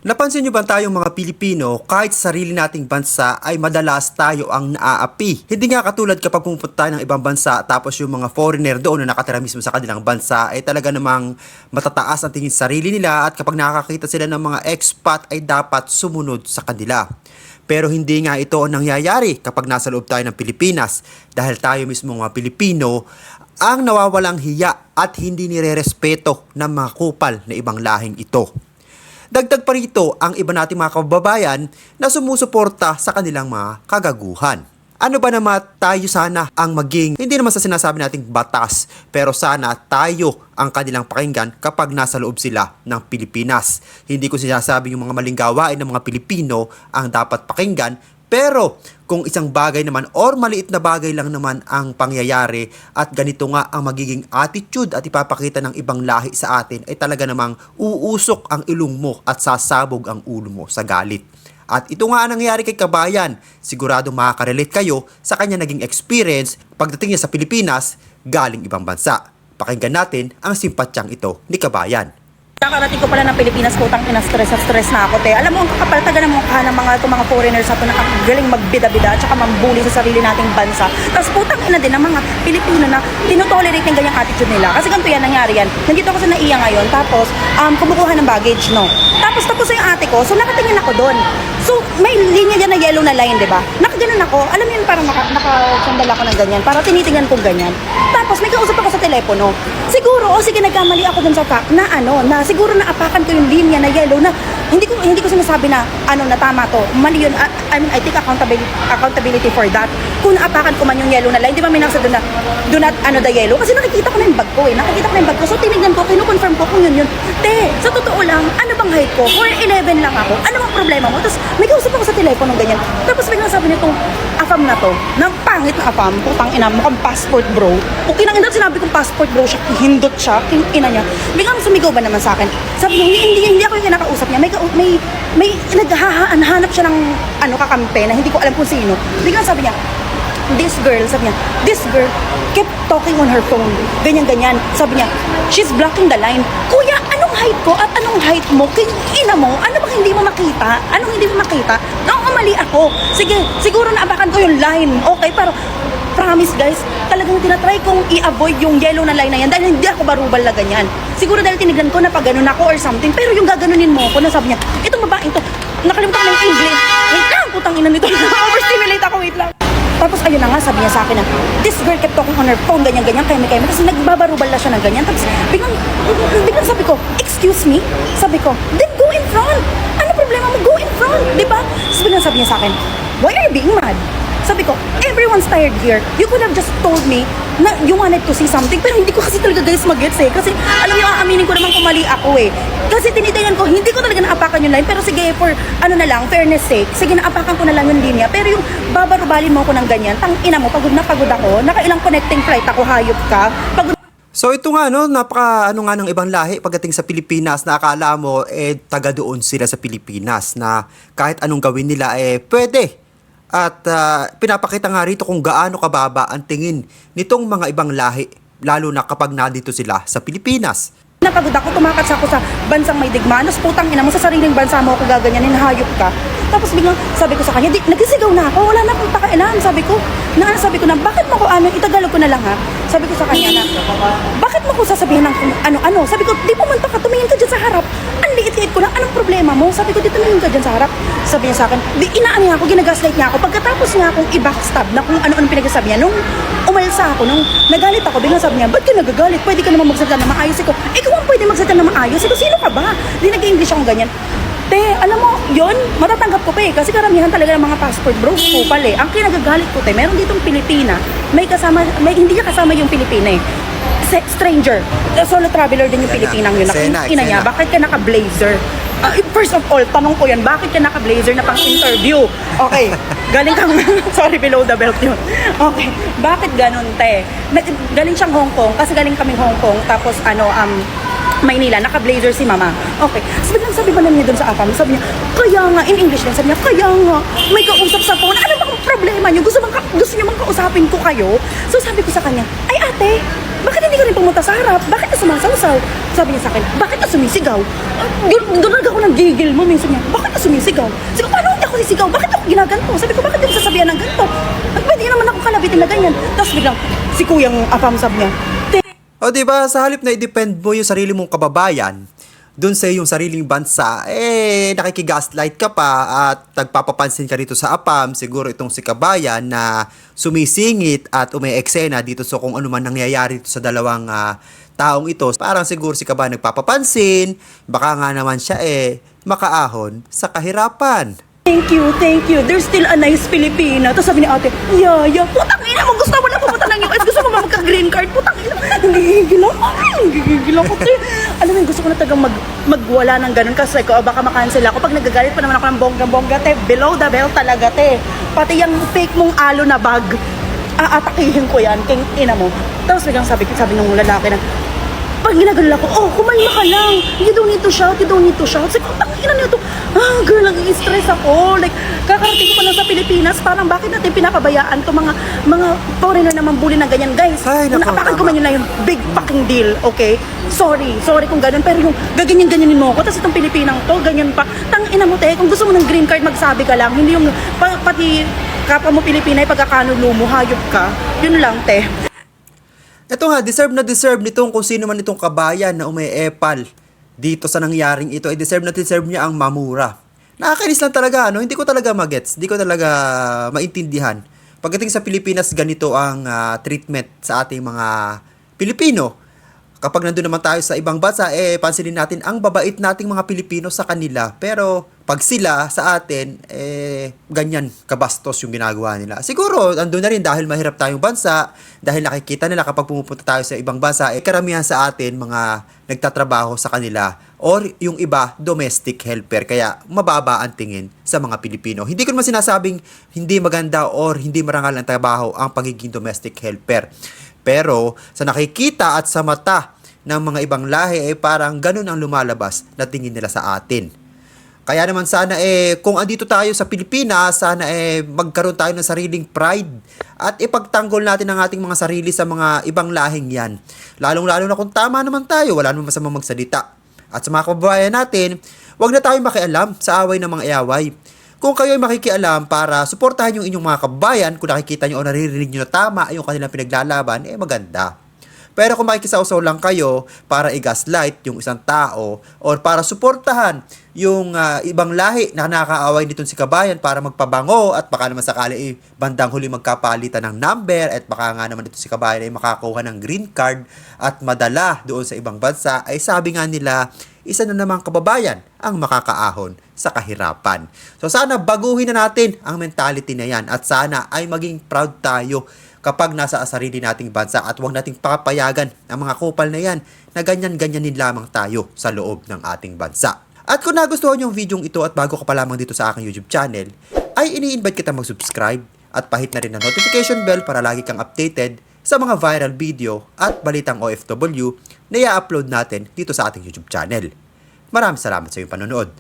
Napansin nyo ba tayong mga Pilipino, kahit sa sarili nating bansa ay madalas tayo ang naaapi? Hindi nga katulad kapag pumunta tayo ng ibang bansa tapos yung mga foreigner doon na nakatira mismo sa kanilang bansa ay talaga namang matataas ang tingin sa sarili nila at kapag nakakakita sila ng mga expat ay dapat sumunod sa kanila. Pero hindi nga ito ang nangyayari kapag nasa loob tayo ng Pilipinas dahil tayo mismo mga Pilipino ang nawawalang hiya at hindi nirerespeto ng mga kupal na ibang lahing ito. Dagdag pa rito ang iba nating mga kababayan na sumusuporta sa kanilang mga kagaguhan. Ano ba naman tayo sana ang maging, hindi naman sa sinasabi nating batas, pero sana tayo ang kanilang pakinggan kapag nasa loob sila ng Pilipinas. Hindi ko sinasabi yung mga maling gawain ng mga Pilipino ang dapat pakinggan, pero kung isang bagay naman or maliit na bagay lang naman ang pangyayari at ganito nga ang magiging attitude at ipapakita ng ibang lahi sa atin ay talaga namang uusok ang ilong mo at sasabog ang ulo mo sa galit. At ito nga ang nangyayari kay Kabayan. Sigurado makaka-relate kayo sa kanya naging experience pagdating niya sa Pilipinas galing ibang bansa. Pakinggan natin ang simpatyang ito ni Kabayan. Kakarating ko pala ng Pilipinas, putang ina, stress na ako, te. Alam mo, ang kakapaltaga ng mukha ng mga foreigners na ito na galing magbida-bida at saka mambuli sa sarili nating bansa. Tapos putang ina din ng mga Pilipino na tinotolerate yung ganyang attitude nila. Kasi ganito yan, nangyari yan. Nandito ako sa NAIA ngayon, tapos kumukuha ng baggage, no? Tapos yung ate ko, so nakatingin ako doon. So, may linya dyan na yellow na line, di ba? Nakaganon ako, alam mo yun, parang nakasandal ako ng ganyan, para tinitingnan kong ganyan. Tapos may kausap ako sa telepono. Siguro, sige, nagkamali ako dun sa fact na siguro naapakan ko yung linya na yellow na hindi ko sinasabi na na tama to. Mali yun. I take accountability for that. Kung naapakan ko man yung yellow na line, di ba may nasa doon na do not the yellow? Kasi nakikita ko na yung bag ko eh. So tinignan ko, kinukonfirm ko kung yun. Te, sa totoo lang, ano bang height ko? 4'11 lang ako. Ano bang problema mo? Tapos may kausap ako sa telepono ganyan. Tapos biglang sabi nitong afam na to, ng pangit na afam, putang ina, mukhang passport bro. Okay nang ina, sinabi kong passport bro siya, hindot siya, ina niya. Biglang sumigaw ba naman sa akin? Sabi niya, hindi ako yung kinakausap niya. May naghahanap siya ng kakampi na hindi ko alam kung sino. Biglang sabi niya, this girl kept talking on her phone. Ganyan. Sabi niya, she's blocking the line. Kuya, anong height ko at anong height mo? Ina mo, ano bang hindi mo makita? Anong hindi mo makita? Mali ako. Sige, siguro naabakan ko yung line. Okay, pero promise guys, talagang tinatry kong i-avoid yung yellow na line na yan dahil hindi ako barubal na ganyan. Siguro dahil tinignan ko na pag ganun ako or something, pero yung gaganunin mo ako, nasabi niya, itong babaeng to, nakalimutan ko na yung English. Wait lang, putang ina nito. Overstimulate ako, wait lang. Tapos ayun na nga, sabi niya sa akin na, this girl kept talking on her phone, ganyan, keme. Kasi nagbabarubal na siya ng ganyan. Tapos biglang sabi ko, excuse me? Sabi ko, then go in front. Ano problema mo? Go in front, di ba? Tapos biglang sabi niya sa akin, why are you being mad? Sabi ko, everyone's tired here. You could have just told me na you wanted to see something, pero hindi ko kasi talaga guys mag-gets eh. Kasi alam niyo, aaminin ko naman kung mali ako eh. Kasi tinitingnan ko, hindi ko talaga naapakan yung line, pero sige, for fairness sake, sige, naapakan ko na lang yung linya. Pero yung babarubalin mo ko ng ganyan, tang ina mo, pagod ako, nakailang connecting flight ako, hayop ka, pagod. So ito nga napaka nga ng ibang lahi pagdating sa Pilipinas na akala mo taga doon sila sa Pilipinas na kahit anong gawin nila pwede. At pinapakita nga rito kung gaano kababa ang tingin nitong mga ibang lahi, lalo na kapag nandito sila sa Pilipinas. Napagod ako, tumakas ako sa bansang may digmaan, tapos putang ina mo, sa sariling bansa mo ako gaganyanin, hayop ka. Tapos biglang sabi ko sa kanya, nagsigaw na ako, wala na akong pakailan. Sabi ko na, bakit mo ko itagalog ko na lang ha. Sabi ko sa kanya na, bakit mo ko sasabihin ng ano. Sabi ko, di pumunta ka, tumingin ka dyan sa harap. Ang liit-liit ko lang, anong problema mo? Sabi ko, di tumingin ka dyan sa harap. Sabi niya sa akin, inaan niya ako, ginagaslight niya ako. Pagkatapos niya akong i-backstab na kung ano-anong pinagsasabi niya, nung umalsa ako, nung nagalit ako, biglang sabi niya, ba't ka nagagalit? Pwede ka naman magsalita na maayos. Ikaw ang pwede magsalita na maayos. Ikaw, sino ka ba? Di nag-English akong ganyan. Te, alam mo, yun, matatanggap ko pa eh. Kasi karamihan talaga ng mga passport bro, kupal eh. Ang kinagagalit ko, te, meron ditong Pilipina, hindi niya kasama yung Pilipina eh. Stranger. Solo traveler din yung Pilipinang yun. Ina niya, bakit ka naka-blazer? First of all, tanong ko yan, bakit ka naka-blazer na pang-interview? Okay, galing kang, sorry, below the belt yun. Okay, bakit ganun, te? Galing siyang Hong Kong, kasi galing kaming Hong Kong, tapos Maynila, naka-blazer si mama. Okay. So biglang sabi ba namin doon sa afam, sabi niya, kaya nga, in English lang, sabi niya, kaya nga, may kausap sa phone. Ano bang problema niyo? Gusto niyo bang kausapin ko kayo? So sabi ko sa kanya, ay ate, bakit hindi ka rin pumunta sa harap? Bakit ka sumasawsaw? Sabi niya sa akin, bakit ka sumisigaw? Doon ako ng gigil mo, minsan niya, bakit ka sumisigaw? Sabi ko, paano hindi ako sisigaw? Bakit ako ginaganto? Sabi ko, bakit hindi mo sasabihan ng ganito? Pwede naman ako kalabitin na ganyan. Tapos biglang, si kuyang apam sabi niya, O diba, sa halip na i-depend mo yung sarili mong kababayan, dun sa iyong sariling bansa, nakikigaslight ka pa at nagpapapansin ka rito sa APAM, siguro itong si kabayan na sumisingit at umeeksena dito sa kung ano man nangyayari dito sa dalawang taong ito. Parang siguro si kabayan nagpapapansin, baka nga naman siya makaahon sa kahirapan. thank you. There's still a nice Filipina. Tapos sabi ni ate, yeah, putang ina mo, gusto mo na pumunta ng US, gusto mo ba magka-green card? Putang ina, nagigigil ako, te. Alam mo, gusto ko na tagang magwala ng ganun kasi ko, baka makancel ako. Pag nagagalit pa naman ako ng bongga-bongga, te, below the belt talaga, te. Pati yung fake mong alo na bag, aatakihin ko yan, king ina mo. Tapos biglang sabi ng lalaki na, pag ginagano ako, kumalma ka lang. You don't need to shout. Sabi ko, ina nito. Girl, nag-i-stress ako. Like, kakarating ko pa lang sa Pilipinas. Parang bakit natin pinapabayaan to mga foreigner na mambuli na ganyan, guys. Ay, Kung naku, naapakan ko tama. man yun na yung big fucking deal, okay? Sorry kung ganun. Pero yung gaganyan-ganyanin mo ako, tapos itong Pilipinang to, ganyan pa. Ina mo, te, kung gusto mo ng green card, magsabi ka lang. Hindi yung, pati kapwa mo Pilipinay, pagkakanulo mo, hayop ka. Yun lang, te. Ito nga, deserve na deserve nitong kung sino man itong kabayan na umeepal dito sa nangyaring ito, deserve na deserve niya ang mamura. Nakakainis lang talaga, hindi ko talaga magets, hindi ko talaga maintindihan. Pagdating sa Pilipinas, ganito ang treatment sa ating mga Pilipino. Kapag nandun naman tayo sa ibang bansa, pansinin natin ang babait nating mga Pilipino sa kanila. Pero pag sila sa atin, ganyan kabastos yung ginagawa nila. Siguro, nandun na rin dahil mahirap tayong bansa, dahil nakikita nila kapag pumupunta tayo sa ibang bansa, karamihan sa atin, mga nagtatrabaho sa kanila, or yung iba, domestic helper. Kaya mababa ang tingin sa mga Pilipino. Hindi ko naman sinasabing hindi maganda or hindi marangal ang trabaho ang pagiging domestic helper. Pero sa nakikita at sa mata ng mga ibang lahi parang ganun ang lumalabas na tingin nila sa atin. Kaya naman sana kung andito tayo sa Pilipinas, sana magkaroon tayo ng sariling pride at ipagtanggol natin ang ating mga sarili sa mga ibang lahing yan. Lalong-lalo na kung tama naman tayo, wala naman masama magsalita. At sa mga kababayan natin, huwag na tayong makialam sa away ng mga away. Kung kayo ay makikialam para suportahan yung inyong mga kababayan, kung nakikita nyo o naririnig nyo na tama yung kanilang pinaglalaban, maganda. Pero kung makikisawsaw lang kayo para i-gaslight yung isang tao or para suportahan yung ibang lahi na nakakaaway nitong si kabayan para magpabango at baka naman sakali bandang huli magkapalitan ng number at baka nga naman dito si kabayan ay makakuha ng green card at madala doon sa ibang bansa, ay sabi nga nila, isa na namang kababayan ang makakaahon sa kahirapan. So sana baguhin na natin ang mentality na yan at sana ay maging proud tayo kapag nasa sarili nating bansa at huwag nating papayagan ang mga kupal na yan na ganyan-ganyanin lamang tayo sa loob ng ating bansa. At kung nagustuhan yung video ito at bago ka pa lamang dito sa aking YouTube channel, ay ini-invite kita mag-subscribe at pahit na rin ang notification bell para lagi kang updated sa mga viral video at balitang OFW na i-upload natin dito sa ating YouTube channel. Maraming salamat sa iyong panonood.